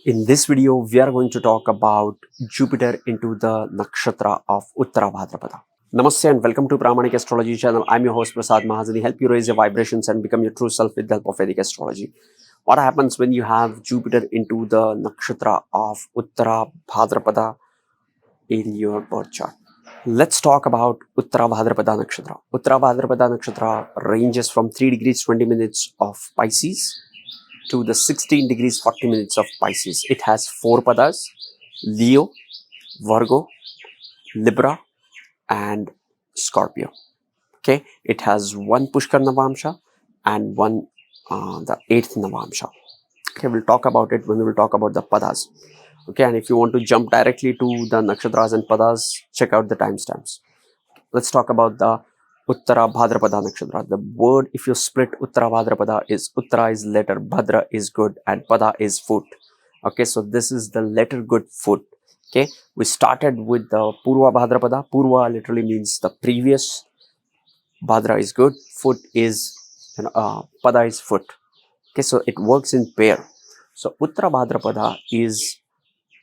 In this video, we are going to talk about Jupiter into the nakshatra of Uttara Bhadrapada. Namaste and welcome to Pramanic Astrology channel. I'm your host Prasad Mahazani. Help you raise your vibrations and become your true self with the help of Vedic astrology. What happens when you have Jupiter into the nakshatra of Uttara Bhadrapada in your birth chart? Let's talk about Uttara Bhadrapada Nakshatra. Uttara Bhadrapada Nakshatra ranges from 3 degrees 20 minutes of Pisces to the 16 degrees 40 minutes of Pisces. It has 4 padas: Leo, Virgo, Libra and Scorpio. Okay, it has 1 Pushkar Navamsha and 1 the 8th Navamsha. Okay, we'll talk about it when we will talk about the padas. Okay, and if you want to jump directly to the nakshatras and padas, check out the timestamps. Let's talk about the Uttara Bhadrapada Nakshatra. The word, if you split Uttara Bhadrapada, is Uttara is letter, Bhadra is good, and Pada is foot. Okay, so this is the letter good foot. Okay, we started with the Purva Bhadrapada. Purva literally means the previous. Bhadra is good, foot is, Pada is foot. Okay, so it works in pair. So Uttara Bhadrapada is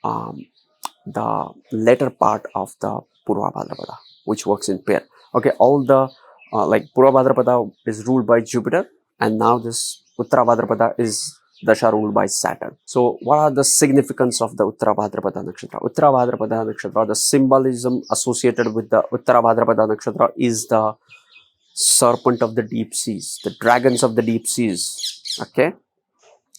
the latter part of the Purva Bhadrapada, which works in pair. Okay, all the like Purva Bhadrapada is ruled by Jupiter, and now this Uttara Bhadrapada is Dasha ruled by Saturn. So what are the significance of the Uttara Bhadrapada Nakshatra? Uttara Bhadrapada Nakshatra, the symbolism associated with the Uttara Bhadrapada Nakshatra is the serpent of the deep seas, the dragons of the deep seas. Okay,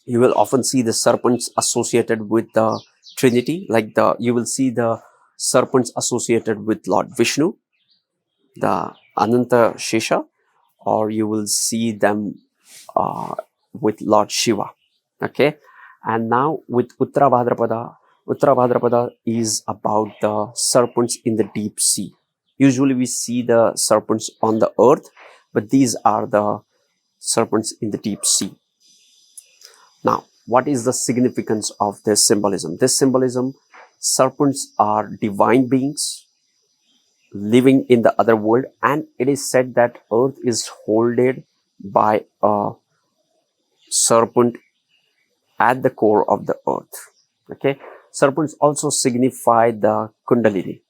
you will often see the serpents associated with the Trinity, like you will see the serpents associated with Lord Vishnu, the Ananta Shesha, or you will see them with Lord Shiva. Okay, and now with Uttara Bhadrapada is about the serpents in the deep sea. Usually we see the serpents on the earth, but these are the serpents in the deep sea. Now, what is the significance of this symbolism? This symbolism, serpents are divine beings living in the other world, and it is said that earth is holded by a serpent at the core of the earth. Okay, serpents also signify the Kundalini.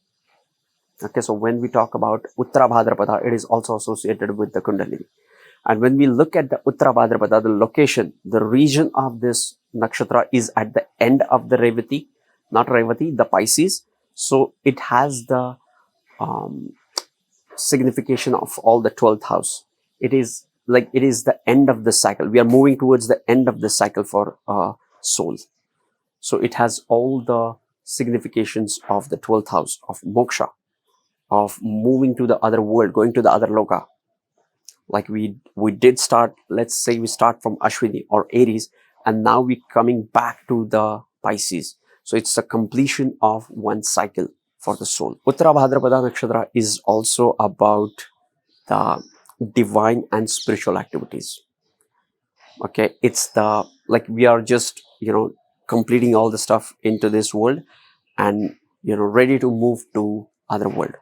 Okay, so when we talk about Uttara Bhadrapada, it is also associated with the Kundalini. And when we look at the Uttara Bhadrapada, the location, the region of this nakshatra is at the end of the Revati, not Revati, the Pisces. So it has the signification of all the 12th house. It is like it is the end of the cycle. We are moving towards the end of the cycle for soul. So it has all the significations of the 12th house of moksha, of moving to the other world, going to the other loka. Like we did start, let's say we start from Ashwini or Aries, and now we're coming back to the Pisces. So it's the completion of one cycle for the soul. Uttara Bhadrapada Nakshatra is also about the divine and spiritual activities. Okay, it's the, like we are just, completing all the stuff into this world and, ready to move to other world.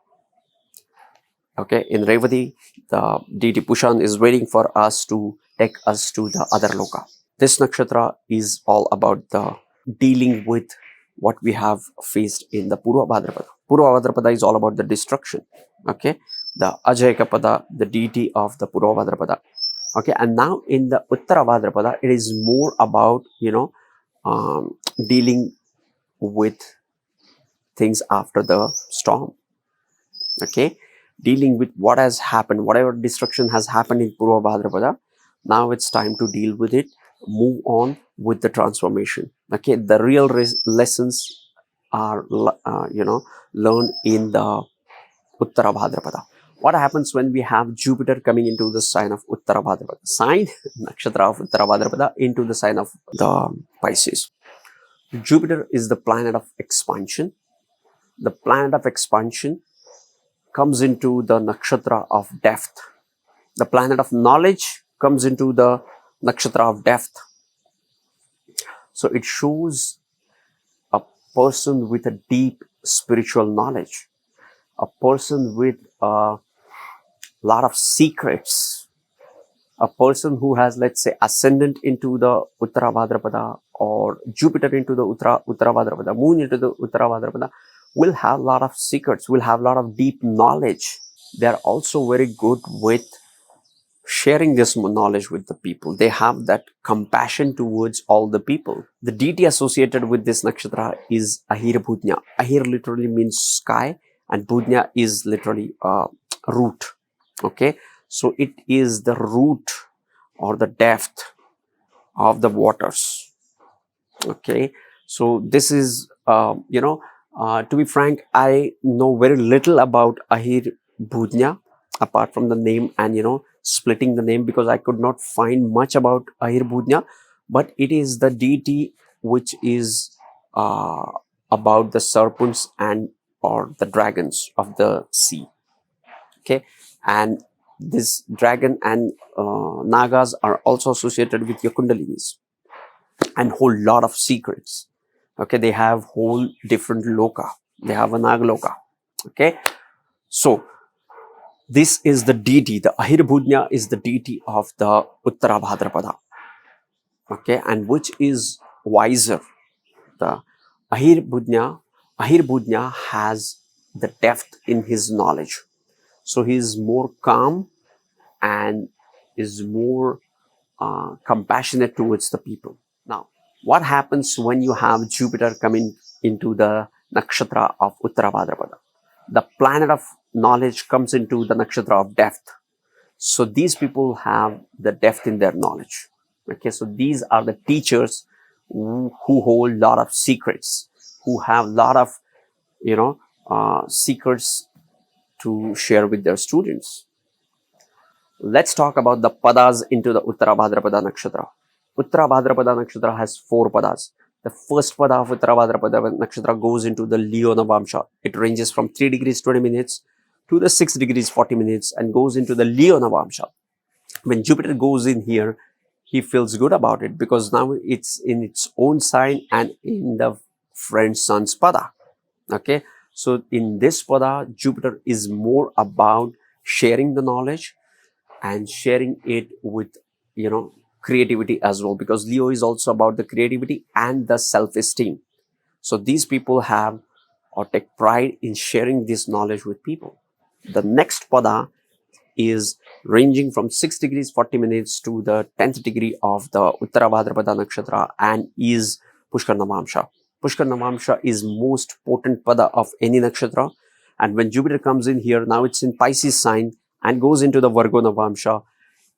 Okay, in Revati, the deity Pushan is waiting for us to take us to the other loka. This nakshatra is all about the dealing with what we have faced in the Purva Bhadrapada. Purva Bhadrapada is all about the destruction. Okay, the Ajayakapada, the deity of the Purva Bhadrapada. Okay, and now in the Uttara Bhadrapada, it is more about, dealing with things after the storm. Okay, dealing with what has happened, whatever destruction has happened in Purva Bhadrapada. Now it's time to deal with it, move on with the transformation. Okay, the real lessons are, learned in the Uttara Bhadrapada. What happens when we have Jupiter coming into the sign of Uttara Bhadrapada? Sign, nakshatra of Uttara Bhadrapada into the sign of the Pisces. Jupiter is the planet of expansion. The planet of expansion comes into the nakshatra of depth. The planet of knowledge comes into the nakshatra of depth. So it shows a person with a deep spiritual knowledge, a person with a lot of secrets, a person who has, let's say, ascendant into the Uttara Bhadrapada or Jupiter into the Uttara Bhadrapada, Moon into the Uttara Bhadrapada, will have a lot of secrets, will have a lot of deep knowledge. They are also very good with sharing this knowledge with the people. They have that compassion towards all the people. The deity associated with this nakshatra is Ahir Bhudnya. Ahir literally means sky, and Bhudnya is literally root. Okay, so it is the root or the depth of the waters. Okay, so this is to be frank, I know very little about Ahir Bhudnya apart from the name and splitting the name, because I could not find much about Ahir Bhudnya, but it is the deity which is about the serpents and or the dragons of the sea. Okay, and this dragon and nagas are also associated with your kundalinis and whole lot of secrets. Okay, they have whole different loka. They have a nagaloka. Okay, so this is the deity. The Ahir Bhudnya is the deity of the Uttara Bhadrapada. Okay, and which is wiser. The Ahir Bhudnya has the depth in his knowledge. So he is more calm and is more compassionate towards the people. Now, what happens when you have Jupiter coming into the nakshatra of Uttara Bhadrapada? The planet of knowledge comes into the nakshatra of depth. So these people have the depth in their knowledge. Okay, so these are the teachers who hold a lot of secrets, who have a lot of secrets to share with their students. Let's talk about the padas into the Uttara Bhadrapada Nakshatra. Uttara Bhadrapada Nakshatra has 4 padas. The first pada of Uttara Bhadrapada Nakshatra goes into the Leo Navamsha. It ranges from 3 degrees 20 minutes to the 6 degrees 40 minutes and goes into the Leo Navamsha. When Jupiter goes in here, he feels good about it because now it's in its own sign and in the friend sun's pada. Okay, so in this pada, Jupiter is more about sharing the knowledge and sharing it with creativity as well, because Leo is also about the creativity and the self-esteem. So these people have or take pride in sharing this knowledge with people. The next pada is ranging from 6 degrees 40 minutes to the 10th degree of the Uttara Bhadrapada Nakshatra and is Pushkar Navamsha. Pushkar Navamsha is most potent pada of any nakshatra, and when Jupiter comes in here, now it's in Pisces sign and goes into the Virgo Navamsha.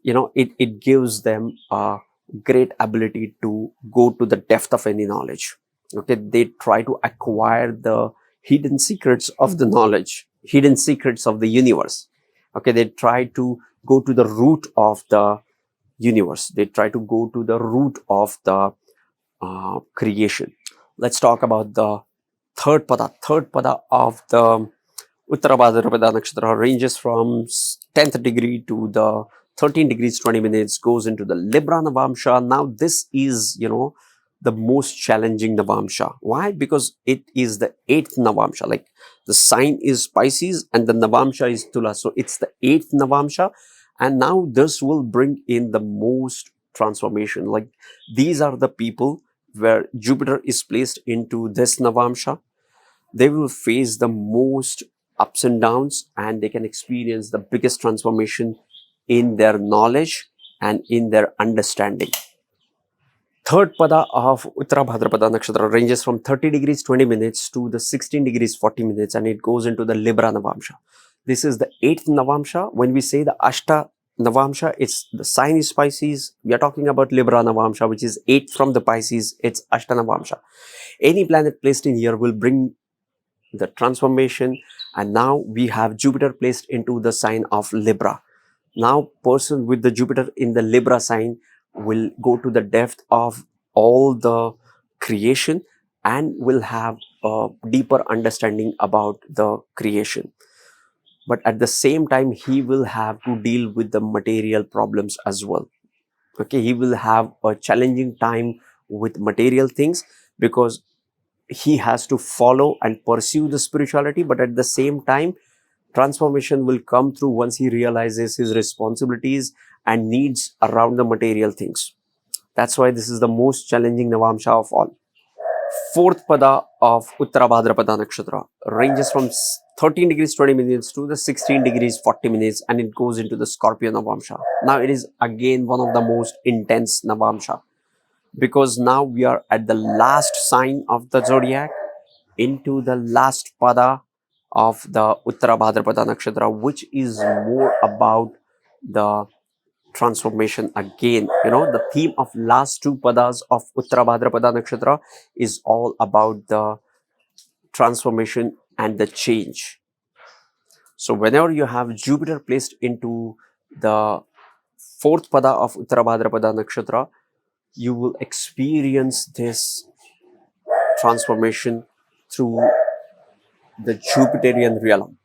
It gives them a great ability to go to the depth of any knowledge. Okay, they try to acquire the hidden secrets of the knowledge, hidden secrets of the universe. Okay, they try to go to the root of the universe. They try to go to the root of the creation. Let's talk about the third pada. Third pada of the Uttara Bhadrapada Nakshatra ranges from 10th degree to the 13 degrees 20 minutes, goes into the Libra Navamsha. Now this is the most challenging Navamsha. Why? Because it is the 8th Navamsha. Like the sign is Pisces and the Navamsha is Tula. So it's the 8th Navamsha, and now this will bring in the most transformation. Like these are the people where Jupiter is placed into this Navamsha. They will face the most ups and downs, and they can experience the biggest transformation in their knowledge and in their understanding. Third pada of Uttara Bhadrapada Nakshatra ranges from 30 degrees 20 minutes to the 16 degrees 40 minutes, and it goes into the Libra Navamsha. This is the 8th Navamsha. When we say the Ashta Navamsha, it's the sign is Pisces. We are talking about Libra Navamsha, which is 8th from the Pisces. It's Ashta Navamsha. Any planet placed in here will bring the transformation, and now we have Jupiter placed into the sign of Libra. Now person with the Jupiter in the Libra sign will go to the depth of all the creation and will have a deeper understanding about the creation. But at the same time, he will have to deal with the material problems as well. Okay, he will have a challenging time with material things because he has to follow and pursue the spirituality, but at the same time, transformation will come through once he realizes his responsibilities and needs around the material things. That's why this is the most challenging Navamsha of all. Fourth pada of Uttara Bhadrapada Nakshatra ranges from 13 degrees 20 minutes to the 16 degrees 40 minutes, and it goes into the Scorpio Navamsha. Now it is again one of the most intense Navamsha, because now we are at the last sign of the zodiac, into the last pada of the Uttara Bhadrapada Nakshatra, which is more about the transformation again. The theme of last two padas of Uttara Bhadrapada Nakshatra is all about the transformation and the change. So whenever you have Jupiter placed into the fourth pada of Uttara Bhadrapada Nakshatra, you will experience this transformation through the Jupiterian realm.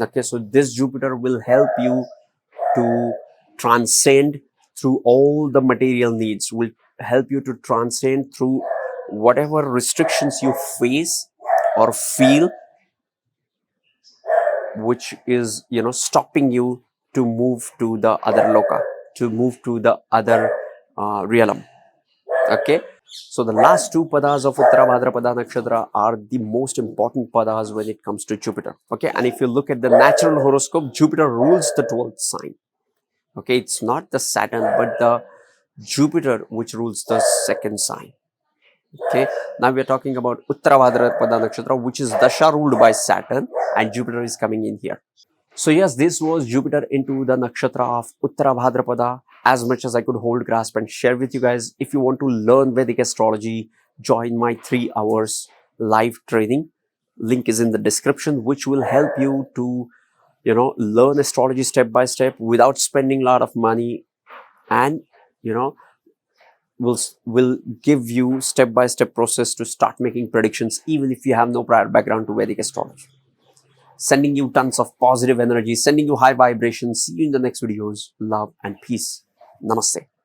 Okay, so this Jupiter will help you to transcend through all the material needs, will help you to transcend through whatever restrictions you face or feel, which is stopping you to move to the other loka, to move to the other realm. Okay, so the last two padas of Uttara Bhadrapada Nakshatra are the most important padas when it comes to Jupiter. Okay, and if you look at the natural horoscope, Jupiter rules the 12th sign. Okay, it's not the Saturn, but the Jupiter which rules the second sign. Okay, now we are talking about Uttara Bhadrapada Nakshatra, which is Dasha ruled by Saturn, and Jupiter is coming in here. So yes, this was Jupiter into the nakshatra of Uttara Bhadrapada. As much as I could hold, grasp and share with you guys. If you want to learn Vedic astrology, join my 3 hours live training. Link is in the description, which will help you to learn astrology step by step without spending a lot of money, and will give you step by step process to start making predictions, even if you have no prior background to Vedic astrology. Sending you tons of positive energy, sending you high vibrations. See you in the next videos. Love and peace. Namaste.